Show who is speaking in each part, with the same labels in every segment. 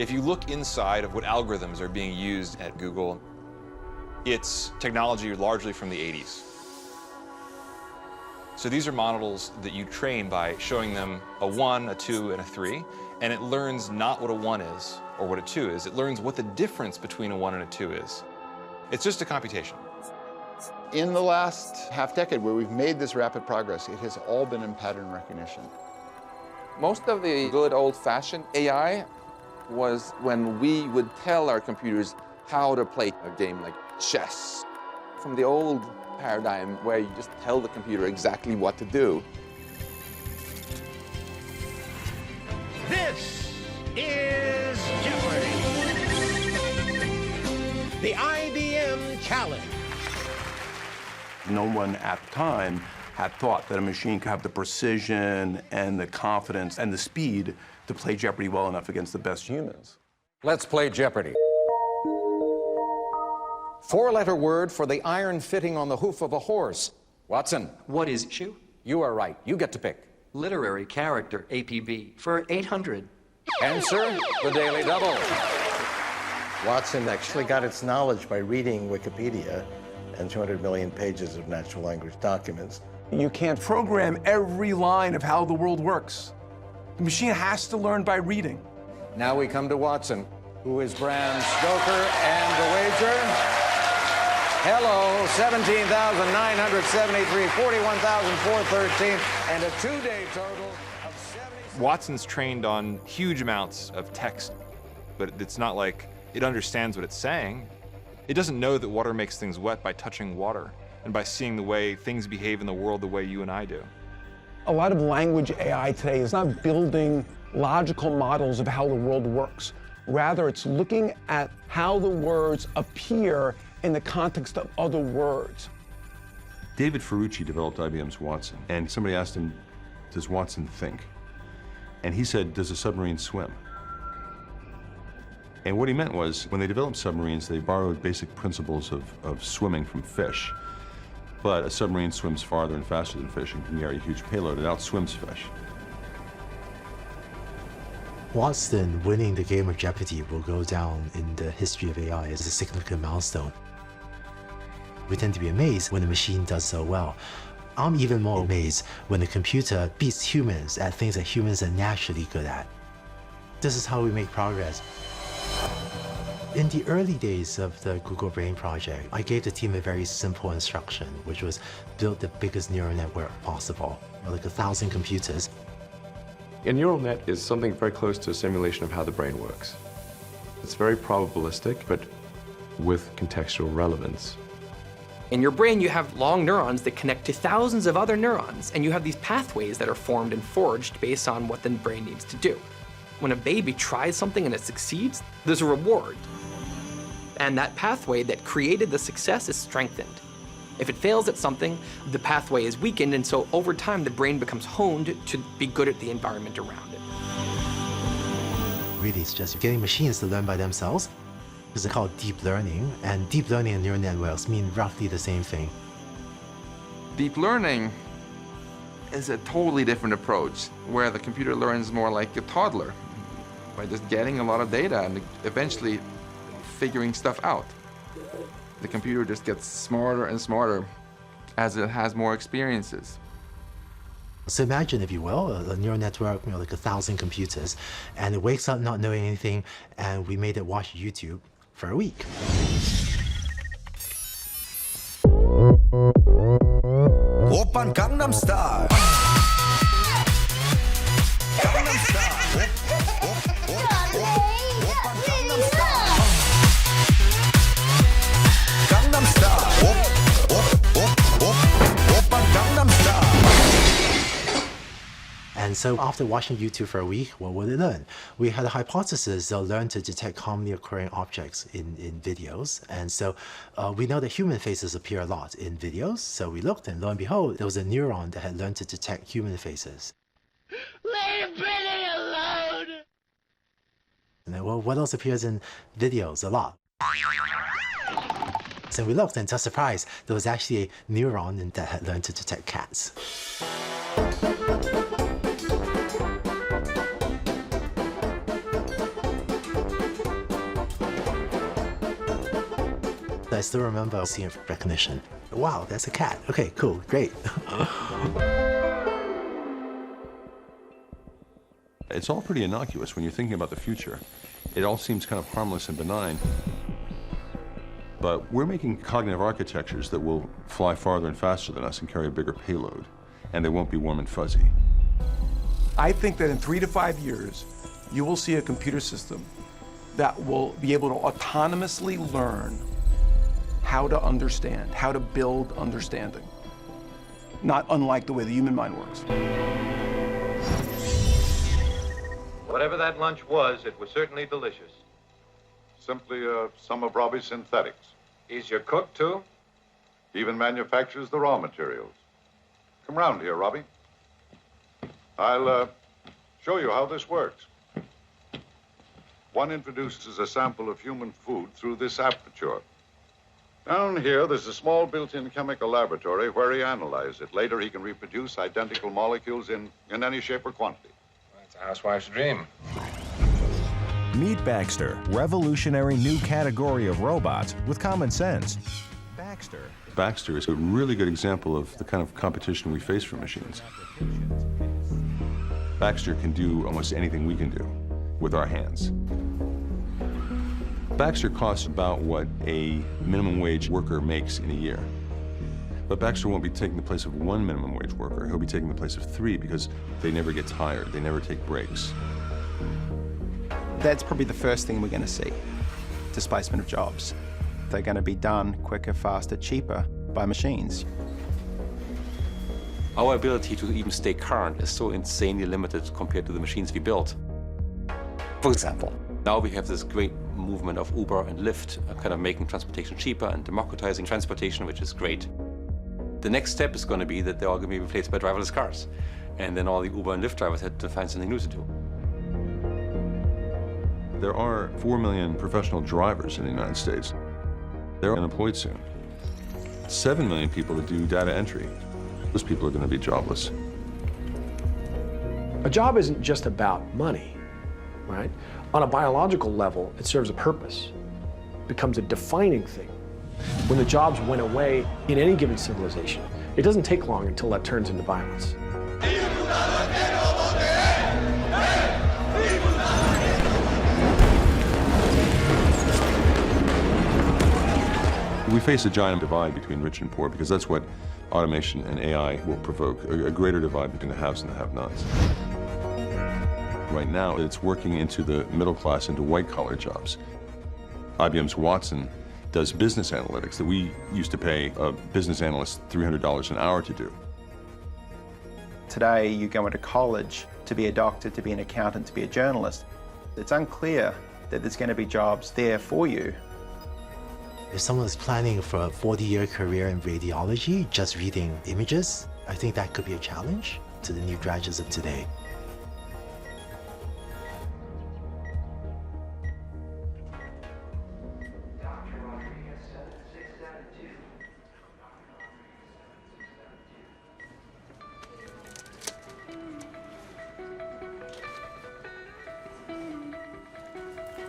Speaker 1: If you look inside of what algorithms are being used at Google, it's technology largely from the 80s. So these are models that you train by showing them a 1, a 2, and a 3, and it learns not what a 1 is or what a 2 is. It learns what the difference between a 1 and a 2 is. It's just a computation.
Speaker 2: In the last half-decade where we've made this rapid progress, it has all been in pattern recognition.
Speaker 3: Most of the good old-fashioned AI was when we would tell our computers how to play a game like chess. From the old paradigm where you just tell the computer exactly what to do.
Speaker 4: This is Jeopardy! The IBM Challenge.
Speaker 5: No one at the time had thought that a machine could have the precision and the confidence and the speed to play Jeopardy well enough against the best humans.
Speaker 6: Let's play Jeopardy! Four-letter word for the iron fitting on the hoof of a horse. Watson.
Speaker 7: What is it, Shu?
Speaker 6: You are right. You get to pick.
Speaker 7: Literary character, APB, for 800.
Speaker 6: Answer, the Daily Double.
Speaker 8: Watson actually got its knowledge by reading Wikipedia and 200 million pages of natural language documents.
Speaker 5: You can't program every line of how the world works. The machine has to learn by reading.
Speaker 6: Now we come to Watson, who is Bram Stoker, and the wager. Hello, 17,973, 41,413, and a two-day total of 70.
Speaker 1: Watson's trained on huge amounts of text, but it's not like it understands what it's saying. It doesn't know that water makes things wet by touching water and by seeing the way things behave in the world the way you and I do.
Speaker 9: A lot of language AI today is not building logical models of how the world works. Rather, it's looking at how the words appear in the context of other words.
Speaker 10: David Ferrucci developed IBM's Watson, and somebody asked him, does Watson think? And he said, does a submarine swim? And what he meant was, when they developed submarines, they borrowed basic principles of swimming from fish. But a submarine swims farther and faster than fish and can carry a huge payload. It outswims fish.
Speaker 11: Watson winning the game of Jeopardy will go down in the history of AI as a significant milestone. We tend to be amazed when the machine does so well. I'm even more amazed when the computer beats humans at things that humans are naturally good at. This is how we make progress. In the early days of the Google Brain project, I gave the team a very simple instruction, which was build the biggest neural network possible, like 1,000 computers.
Speaker 12: A neural net is something very close to a simulation of how the brain works. It's very probabilistic, but with contextual relevance.
Speaker 13: In your brain, you have long neurons that connect to thousands of other neurons, and you have these pathways that are formed and forged based on what the brain needs to do. When a baby tries something and it succeeds, there's a reward. And that pathway that created the success is strengthened. If it fails at something, the pathway is weakened, and so over time, the brain becomes honed to be good at the environment around it.
Speaker 11: Really, it's just getting machines to learn by themselves. It's called deep learning, and deep learning and neural networks mean roughly the same thing.
Speaker 3: Deep learning is a totally different approach, where the computer learns more like a toddler, by just getting a lot of data and eventually figuring stuff out. The computer just gets smarter and smarter as it has more experiences.
Speaker 11: So imagine, if you will, a neural network, like 1,000 computers, and it wakes up not knowing anything, and we made it watch YouTube for a week.
Speaker 14: Oppan Gangnam Style. Gangnam Style. Oppan Gangnam Style. Gangnam Style. Oppan Gangnam Style.
Speaker 11: And so after watching YouTube for a week, what would it learn? We had a hypothesis they'll learn to detect commonly occurring objects in videos. And so we know that human faces appear a lot in videos. So we looked, and lo and behold, there was a neuron that had learned to detect human faces.
Speaker 14: Leave Billy alone!
Speaker 11: And then, well, what else appears in videos a lot? So we looked, and to our surprise, there was actually a neuron that had learned to detect cats. I still remember seeing recognition. Wow, that's a cat. Okay, cool, great.
Speaker 10: It's all pretty innocuous when you're thinking about the future. It all seems kind of harmless and benign. But we're making cognitive architectures that will fly farther and faster than us and carry a bigger payload, and they won't be warm and fuzzy.
Speaker 5: I think that in 3 to 5 years, you will see a computer system that will be able to autonomously learn how to understand, how to build understanding. Not unlike the way the human mind works.
Speaker 15: Whatever that lunch was, it was certainly delicious.
Speaker 16: Simply some of Robbie's synthetics.
Speaker 15: He's your cook, too?
Speaker 16: He even manufactures the raw materials. Come round here, Robbie. I'll show you how this works. One introduces a sample of human food through this aperture. Down here, there's a small built-in chemical laboratory where he analyzes it. Later, he can reproduce identical molecules in any shape or quantity.
Speaker 15: That's a housewife's dream.
Speaker 17: Meet Baxter, revolutionary new category of robots with common sense.
Speaker 10: Baxter is a really good example of the kind of competition we face from machines. Baxter can do almost anything we can do with our hands. Baxter costs about what a minimum wage worker makes in a year. But Baxter won't be taking the place of one minimum wage worker. He'll be taking the place of 3 because they never get tired. They never take breaks.
Speaker 18: That's probably the first thing we're going to see, displacement of jobs. They're going to be done quicker, faster, cheaper by machines.
Speaker 19: Our ability to even stay current is so insanely limited compared to the machines we built. For example, now we have this great movement of Uber and Lyft, kind of making transportation cheaper and democratizing transportation, which is great. The next step is going to be that they're all going to be replaced by driverless cars. And then all the Uber and Lyft drivers had to find something new to do.
Speaker 10: There are 4 million professional drivers in the United States. They're unemployed soon. 7 million people that do data entry. Those people are going to be jobless.
Speaker 20: A job isn't just about money, right? On a biological level, it serves a purpose. It becomes a defining thing. When the jobs went away in any given civilization, it doesn't take long until that turns into violence.
Speaker 10: We face a giant divide between rich and poor because that's what automation and AI will provoke, a greater divide between the haves and the have-nots. Right now, it's working into the middle class, into white-collar jobs. IBM's Watson does business analytics that we used to pay a business analyst $300 an hour to do.
Speaker 18: Today, you go into college to be a doctor, to be an accountant, to be a journalist. It's unclear that there's going to be jobs there for you.
Speaker 11: If someone is planning for a 40-year career in radiology, just reading images, I think that could be a challenge to the new graduates of today.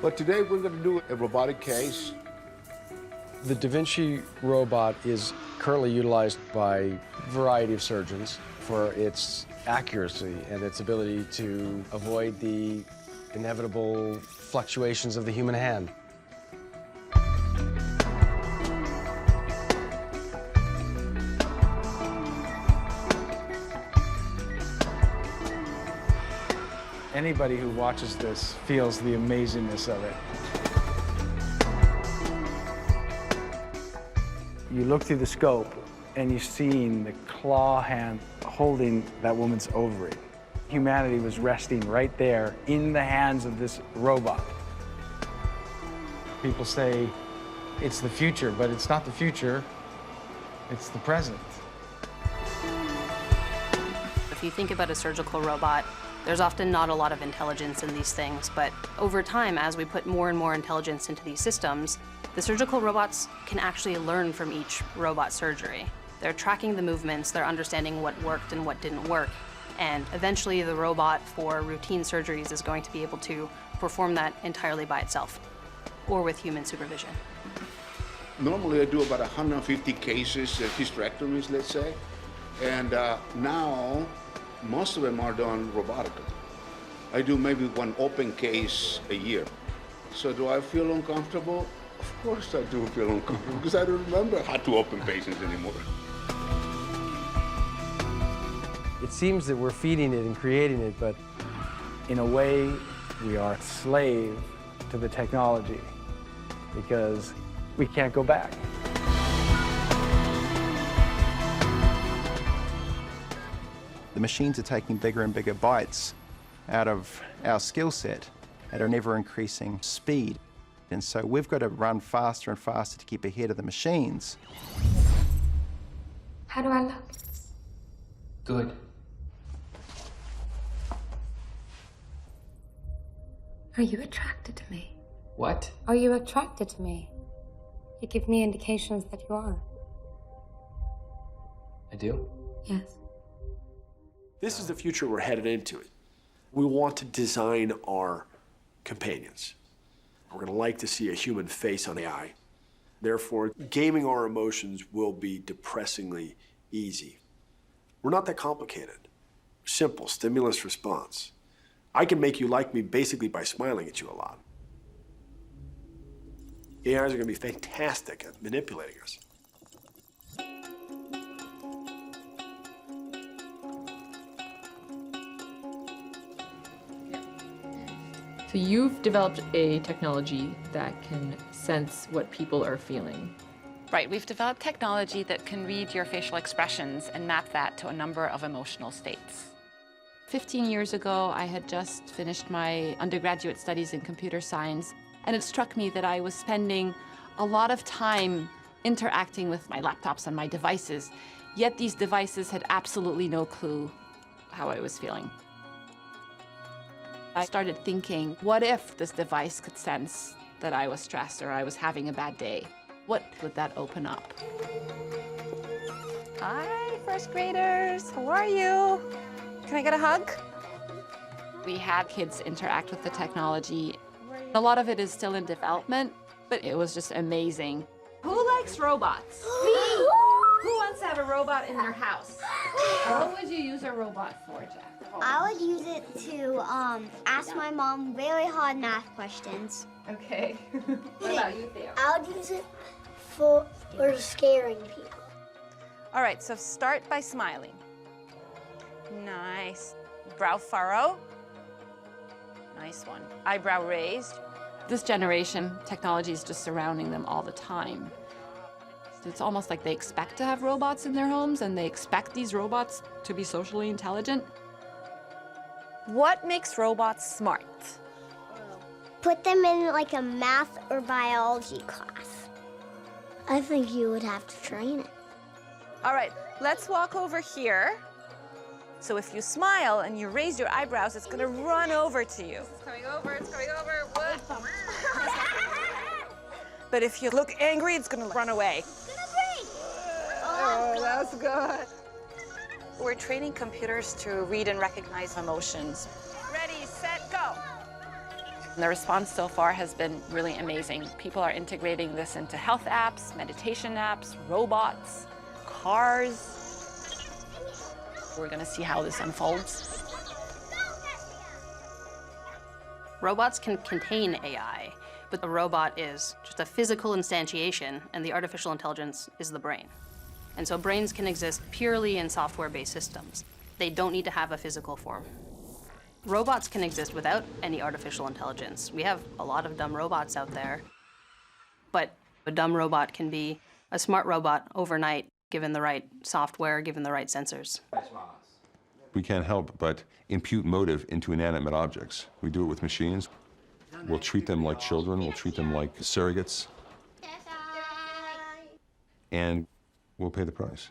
Speaker 21: But today we're going to do a robotic case.
Speaker 20: The Da Vinci robot is currently utilized by a variety of surgeons for its accuracy and its ability to avoid the inevitable fluctuations of the human hand.
Speaker 22: Anybody who watches this feels the amazingness of it. You look through the scope and you've seen the claw hand holding that woman's ovary. Humanity was resting right there in the hands of this robot. People say it's the future, but it's not the future, it's the present.
Speaker 23: If you think about a surgical robot, there's often not a lot of intelligence in these things, but over time, as we put more and more intelligence into these systems, the surgical robots can actually learn from each robot surgery. They're tracking the movements, they're understanding what worked and what didn't work, and eventually the robot for routine surgeries is going to be able to perform that entirely by itself, or with human supervision.
Speaker 21: Normally I do about 150 cases, hysterectomies, let's say. And now, most of them are done robotically. I do maybe one open case a year. So do I feel uncomfortable? Of course I do feel uncomfortable, because I don't remember how to open patients anymore.
Speaker 22: It seems that we're feeding it and creating it, but in a way, we are a slave to the technology because we can't go back.
Speaker 18: The machines are taking bigger and bigger bites out of our skill set at an ever-increasing speed. And so we've got to run faster and faster to keep ahead of the machines.
Speaker 2: How do I look?
Speaker 13: Good.
Speaker 2: Are you attracted to me?
Speaker 13: What?
Speaker 2: Are you attracted to me? You give me indications that you are.
Speaker 13: I do?
Speaker 2: Yes.
Speaker 4: This is the future we're headed into. We want to design our companions. We're going to like to see a human face on AI. Therefore, gaming our emotions will be depressingly easy. We're not that complicated. Simple, stimulus response. I can make you like me basically by smiling at you a lot. AIs are going to be fantastic at manipulating us.
Speaker 7: So you've developed a technology that can sense what people are feeling.
Speaker 24: Right, we've developed technology that can read your facial expressions and map that to a number of emotional states. 15 years ago, I had just finished my undergraduate studies in computer science, and it struck me that I was spending a lot of time interacting with my laptops and my devices, yet these devices had absolutely no clue how I was feeling. I started thinking, what if this device could sense that I was stressed or I was having a bad day? What would that open up? Hi, first graders. How are you? Can I get a hug? We had kids interact with the technology. A lot of it is still in development, but it was just amazing.
Speaker 7: Who likes robots? Me! Who wants to have a robot in their house? What would you use a robot for, Jack?
Speaker 25: I would use it to ask my mom very hard math questions.
Speaker 7: Okay. What about you, Theo?
Speaker 25: I would use it for scaring people.
Speaker 24: All right, so start by smiling. Nice. Brow furrow. Nice one. Eyebrow raised. This generation, technology is just surrounding them all the time. It's almost like they expect to have robots in their homes and they expect these robots to be socially intelligent. What makes robots smart?
Speaker 25: Put them in like a math or biology class. I think you would have to train it.
Speaker 24: All right, let's walk over here. So if you smile and you raise your eyebrows, it's gonna run over to you. It's coming over, it's coming over. What? But if you look angry, it's gonna run away. Oh, that's good. We're training computers to read and recognize emotions. Ready, set, go. The response so far has been really amazing. People are integrating this into health apps, meditation apps, robots, cars. We're going to see how this unfolds.
Speaker 23: Robots can contain AI, but the robot is just a physical instantiation, and the artificial intelligence is the brain. And so brains can exist purely in software-based systems. They don't need to have a physical form. Robots can exist without any artificial intelligence. We have a lot of dumb robots out there, but a dumb robot can be a smart robot overnight, given the right software, given the right sensors.
Speaker 10: We can't help but impute motive into inanimate objects. We do it with machines. We'll treat them like children. We'll treat them like surrogates. And we'll pay the price.